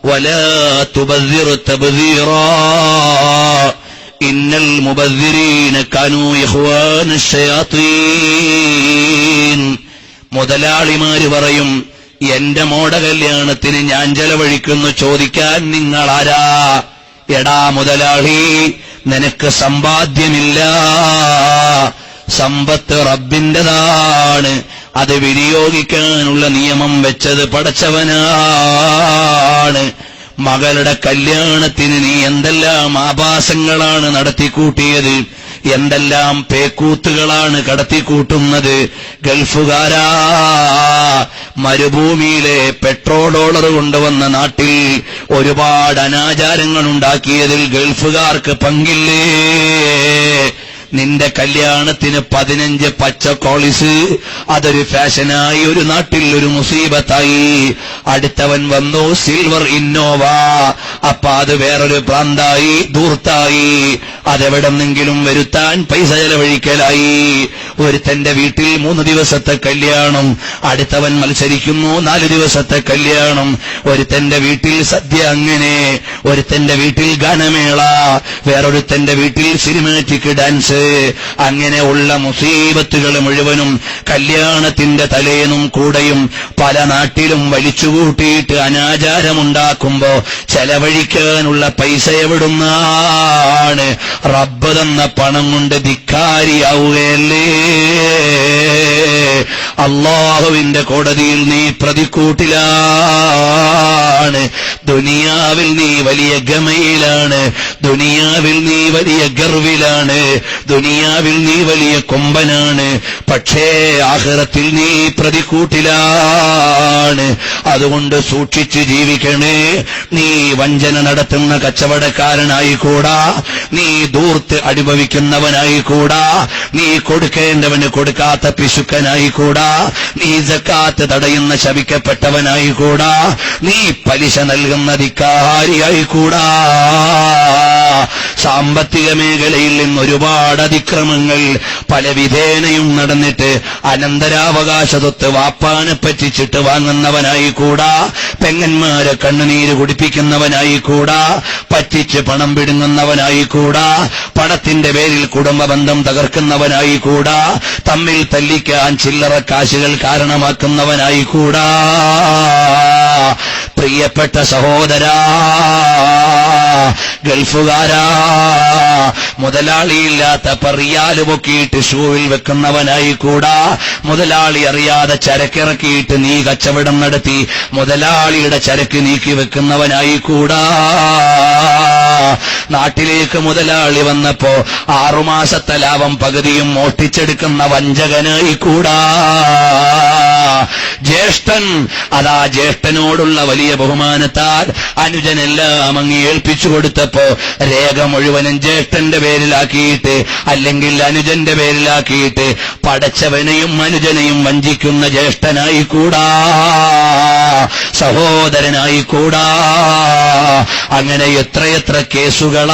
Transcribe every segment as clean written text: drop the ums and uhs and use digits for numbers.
വലാ തുബദ്ദിർ തബ്ദീറാ ഇന്നൽ മുബദ്ദിരീന കാനൂ ഇഖ്വാനശ് ശയാത്തീൻ. മുതലാളിമാര് പറയും, എന്റെ മോടെ കല്യാണത്തിന് ഞാൻ ചെലവഴിക്കുന്നു, ചോദിക്കാൻ നിങ്ങളാരാ? എടാ മുതലാളി, നിനക്ക് സമ്പാദ്യമില്ല, സമ്പത്ത് റബ്ബിന്റെതാണ്, അത് വിനിയോഗിക്കാനുള്ള നിയമം വെച്ചത് പടച്ചവനാണ്. മകളുടെ കല്യാണത്തിന് നീ എന്തെല്ലാം ആഭാസങ്ങളാണ് നടത്തിക്കൂട്ടിയത്, എന്തെല്ലാം പേക്കൂത്തുകളാണ് കടത്തിക്കൂട്ടുന്നത്. ഗൾഫുകാരാ, മരുഭൂമിയിലെ പെട്രോൾ ഡോളർ കൊണ്ടുവന്ന നാട്ടിൽ ഒരുപാട് അനാചാരങ്ങൾ ഉണ്ടാക്കിയതിൽ ഗൾഫുകാർക്ക് പങ്കില്ലേ? നിന്റെ കല്യാണത്തിന് 15 പച്ച കോളിസ്, അതൊരു ഫാഷനായി ഒരു നാട്ടിൽ ഒരു മുസീബത്തായി. അടുത്തവൻ വന്നു സിൽവർ ഇന്നോവ, അപ്പൊ അത് വേറൊരു പ്രാന്തായി, ധൂർത്തായി. അതെവിടെന്നെങ്കിലും വരുത്താൻ പൈസ ചെലവഴിക്കലായി. ഒരുത്തന്റെ വീട്ടിൽ 3 ദിവസത്തെ കല്യാണം, അടുത്തവൻ മത്സരിക്കുന്നു 4 ദിവസത്തെ കല്യാണം. ഒരുത്തന്റെ വീട്ടിൽ സദ്യ, അങ്ങനെ ഒരുത്തന്റെ വീട്ടിൽ ഗാനമേള, വേറൊരുത്തന്റെ വീട്ടിൽ സിനിമാറ്റിക് ഡാൻസ്. അങ്ങനെ ഉള്ള മുസീബത്തുകൾ മുഴുവനും കല്യാണത്തിന്റെ തലേന്നും കൂടെയും പല നാട്ടിലും വലിച്ചുകൂട്ടിയിട്ട് അനാചാരമുണ്ടാക്കുമ്പോ ചെലവഴിക്കാനുള്ള പൈസ എവിടുന്നാണ്? റബ്ബ് തന്ന പണം കൊണ്ട് ധിക്കാരിയാവുകയല്ലേ? അല്ലാഹുവിന്റെ കോടതിയിൽ നീ പ്രതിക്കൂട്ടിലാണ്. ദുനിയാവിൽ നീ വലിയ ഗമയിലാണ്, ദുനിയാവിൽ നീ വലിയ ഗർവിലാണ്, ദുനിയാവിൽ നീ വലിയ കൊമ്പനാണ്. പക്ഷേ ആഖിറത്തിൽ നീ പ്രതിക്കൂട്ടിലാണ്. അതുകൊണ്ട് സൂക്ഷിച്ച് ജീവിക്കണേ. നീ വഞ്ചന നടത്തുന്ന കച്ചവടക്കാരനായിക്കൂടാ, നീ ധൂർത്ത് അനുഭവിക്കുന്നവനായിക്കൂടാ, നീ കൊടുക്കേണ്ടവന് കൊടുക്കാത്ത പിശുക്കനായിക്കൂടാ, നീ സക്കാത്ത് തടയുന്ന ശപിക്കപ്പെട്ടവനായിക്കൂടാ, നീ പലിശ നൽകുന്ന ധിക്കാരിയായിക്കൂടാ. സാമ്പത്തിക മേഖലയിൽ നിന്ന് ഒരുപാട് അതിക്രമങ്ങൾ പല വിധേനയും നടന്നിട്ട് അനന്തരാവകാശ സ്വത്ത് വാപ്പാനെ പറ്റിച്ചിട്ട് വാങ്ങുന്നവനായിക്കൂടാ, പെങ്ങന്മാരെ കണ്ണുനീര് കുടിപ്പിക്കുന്നവനായിക്കൂടാ, പറ്റിച്ച് പണം പിടുങ്ങുന്നവനായിക്കൂടാ, പണത്തിന്റെ പേരിൽ കുടുംബ ബന്ധം തകർക്കുന്നവനായിക്കൂടാ, തമ്മിൽ തല്ലിക്കാൻ ചില്ലറ കാശുകൾ കാരണമാക്കുന്നവനായിക്കൂടാ. പ്രിയപ്പെട്ട സഹോദരാ, ഗൾഫുകാരാ, മുതലാളിയില്ലാത്ത റിയാല് പൊക്കിയിട്ട് ഷൂവിൽ വെക്കുന്നവനായിക്കൂടാ, മുതലാളി അറിയാതെ ചരക്കിറക്കിയിട്ട് നീ കച്ചവടം നടത്തി മുതലാളിയുടെ ചരക്ക് നീക്കി വെക്കുന്നവനായിക്കൂടാ. നാട്ടിലേക്ക് മുതലാളി വന്നപ്പോ 6 മാസത്തെ ലാഭം പകുതിയും മോഷ്ടിച്ചെടുക്കുന്ന വഞ്ചകനായിക്കൂടാ. ജ്യേഷ്ഠൻ, അതാ ജ്യേഷ്ഠനോടുള്ള വലിയ ബഹുമാനത്താൽ അനുജനെല്ലാം അങ്ങ് ഏൽപ്പിച്ചു കൊടുത്തപ്പോ രേഖ മുഴുവനും ജ്യേഷ്ഠന്റെ പേരിലാക്കിയിട്ട് അല്ലെങ്കിൽ അനുജന്റെ പേരിലാക്കിയിട്ട് പടച്ചവനെയും അനുജനെയും വഞ്ചിക്കുന്ന ജ്യേഷ്ഠനായിക്കൂടാ, സഹോദരനായിക്കൂടാ. അങ്ങനെ എത്രയെത്ര കേസുകളാണ്.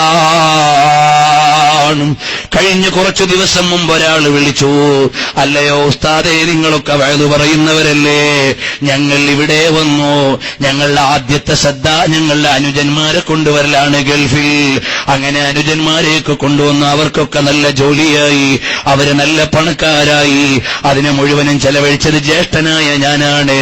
കഴിഞ്ഞ കുറച്ചു ദിവസം മുമ്പ് ഒരാൾ വിളിച്ചു, അല്ലയോ ഉസ്താദേ, നിങ്ങളൊക്കെ വഅദ് പറയുന്നവരല്ലേ, ഞങ്ങൾ ഇവിടെ വന്നു, ഞങ്ങളുടെ ആദ്യത്തെ ശ്രദ്ധ ഞങ്ങളുടെ അനുജന്മാരെ കൊണ്ടുവരലാണ് ഗൾഫിൽ. അങ്ങനെ അനുജന്മാരെയൊക്കെ കൊണ്ടുവന്ന് അവർക്കൊക്കെ നല്ല ജോലിയായി, അവര് നല്ല പണക്കാരായി. അതിനെ മുഴുവനും ചെലവഴിച്ചത് ജ്യേഷ്ഠനായ ഞാനാണ്.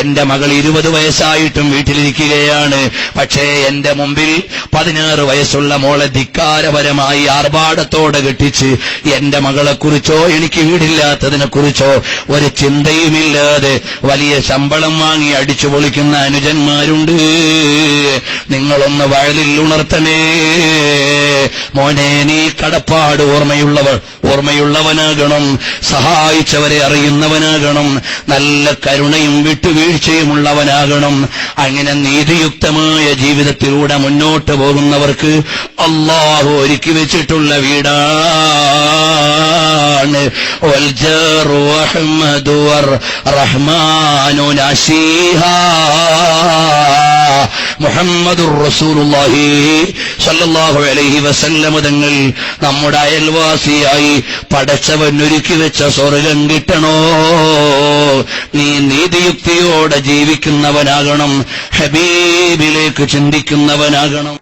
എന്റെ മകൾ 20 വയസ്സായിട്ടും വീട്ടിലിരിക്കുകയാണ്. പക്ഷേ എന്റെ മുമ്പിൽ 16 വയസ്സുള്ള മോളെ ധിക്കാരപരമായി ആർഭാടത്തോടെ കെട്ടിച്ച് എന്റെ മകളെക്കുറിച്ചോ എനിക്ക് വീടില്ലാത്തതിനെക്കുറിച്ചോ ഒരു ചിന്തയുമില്ലാതെ വലിയ ശമ്പളം വാങ്ങി അടിച്ചു പൊളിക്കുന്ന അനുജന്മാരുണ്ട്. നിങ്ങളൊന്ന് വയലിൽ ഉണർത്തണേ മോനെ. നീ കടപ്പാട് ഓർമ്മയുള്ളവനാകണം, സഹായിച്ചവരെ അറിയുന്നവനാകണം, നല്ല കരുണയും വിട്ടുവീഴ്ചയുമുള്ളവനാകണം. അങ്ങനെ നീതിയുക്തമായ ജീവിതത്തിലൂടെ മുന്നോട്ട് പോകുന്നവർക്ക് അല്ലാഹു ഒരുക്കി വെച്ചിട്ടുള്ള വീടാണ്. വൽജാറു അഹ്മദു വർ റഹ്മാനു നശീഹാ. മുഹമ്മദുർ റസൂലുള്ളാഹി സ്വല്ലല്ലാഹു അലൈഹി വസല്ലം തങ്ങൾ നമ്മുടെ അയൽവാസിയായി പടച്ചവൻ ഒരുക്കി വെച്ച സ്വർഗം കിട്ടണോ? നീ നീതിയുക്തിയോടെ ജീവിക്കുന്നവനാകണം, ഹബീബിലേക്ക് ചിന്തിക്കുന്നവനാകണം.